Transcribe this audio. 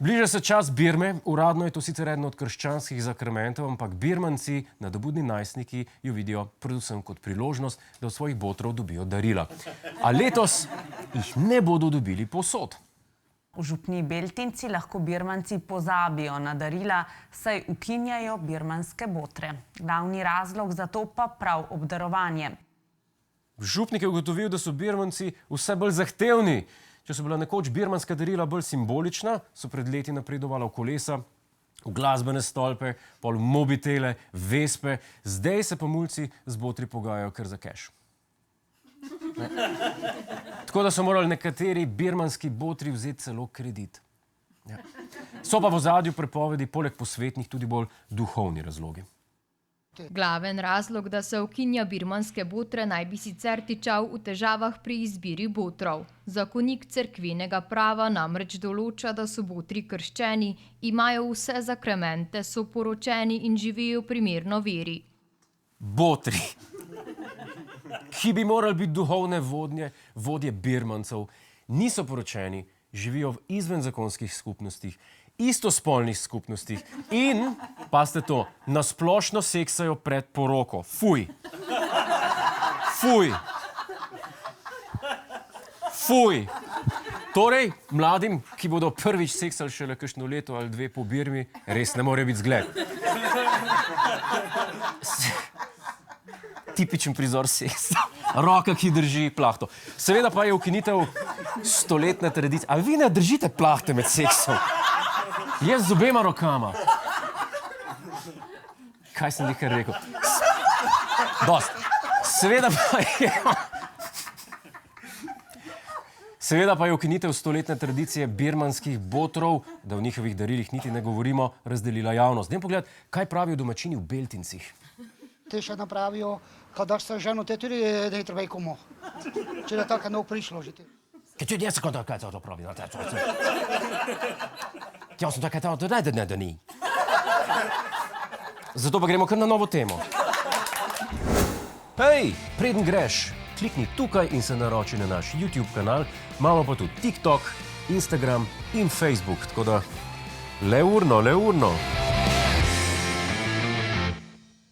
Bliža se čas birme, uradno je to sicer eden od krščanskih zakramentov, ampak birmanci, nadobudni najstniki, jo vidijo predvsem kot priložnost, da od svojih botrov dobijo darila. A letos jih ne bodo dobili povsod. V župni Beltinci lahko birmanci pozabijo na darila, saj ukinjajo birmanske botre. Glavni razlog za to pa prav obdarovanje. Župnik je ugotovil, da so birmanci vse bolj zahtevni. Če so bila nekoč birmanska darila bolj simbolična, so pred leti napredovala v kolesa, v glasbene stolpe, pol v mobitele, vespe. Zdaj se pa mulci z botri pogajajo kar za keš. Tako da so morali nekateri birmanski botri vzeti celo kredit. Ja. So pa v ozadju prepovedi poleg posvetnih tudi bolj duhovni razlogi. Glaven razlog, da se ukinja birmanske botre, naj bi sicer tičal v težavah pri izbiri botrov. Zakonik cerkvenega prava namreč določa, da so botri krščeni, imajo vse zakramente, so poročeni in živijo primerno veri. Botri, ki bi morali biti duhovne vodje birmancev, niso poročeni, živijo v izvenzakonskih skupnostih, istospolnih skupnostih in, pazite to, nasplošno seksajo pred poroko. Fuj! Fuj! Fuj! Torej, mladim, ki bodo prvič seksali šele kakšno leto ali dve po birmi, res ne more biti zgled. Tipičen prizor seksa. Roka, ki drži plahto. Seveda pa je ukinitev stoletne tradicije. A vi ne držite plahte med seksom? Jaz z obema rokama. Kaj sem nekaj rekel? Dost. Seveda pa je ukinitev stoletne tradicije birmanskih botrov, da v njihovih darilih niti ne govorimo, razdelila javnost. Dajmo pogledati, kaj pravijo domačini v Beltincih. Te še napravijo, kada se ženo te tudi, da je treba komu. Če je tako ne prišlo že ti. Kaj če jaz kaj to pravi? Jaz sem tako to ne da ni. Zato pa gremo kar na novo temo. Hej, preden greš, klikni tukaj in se naroči na naš YouTube kanal. Imamo pa tudi TikTok, Instagram in Facebook, tako da le urno.